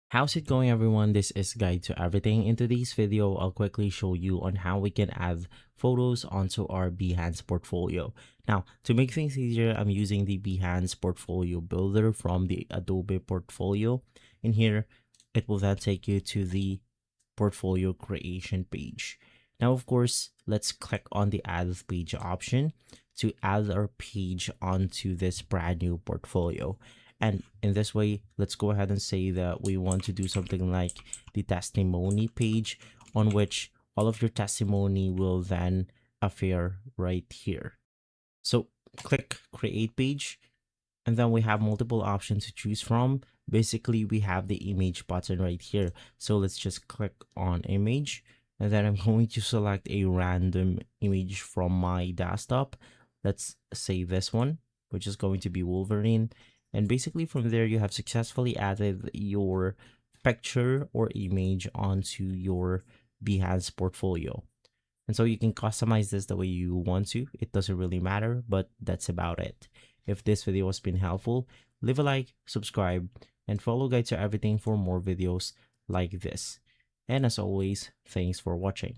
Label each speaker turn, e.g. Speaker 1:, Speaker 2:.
Speaker 1: How's it going, everyone? This is Guide to Everything. In today's video, I'll quickly show you on how we can add photos onto our Behance portfolio. Now, to make things easier, I'm using the Behance portfolio builder from the Adobe portfolio. In here, it will then take you to the portfolio creation page. Now, of course, let's click on the add page option to add our page onto this brand new portfolio. And in this way, let's go ahead and say that we want to do something like the testimony page, on which all of your testimony will then appear right here. So click create page, and then we have multiple options to choose from. Basically, we have the image button right here. So let's just click on image, and then I'm going to select a random image from my desktop. Let's say this one, which is going to be Wolverine. And basically from there, you have successfully added your picture or image onto your Behance portfolio. And so you can customize this the way you want to. It doesn't really matter, but that's about it. If this video has been helpful, leave a like, subscribe, and follow Guide to Everything for more videos like this. And as always, thanks for watching.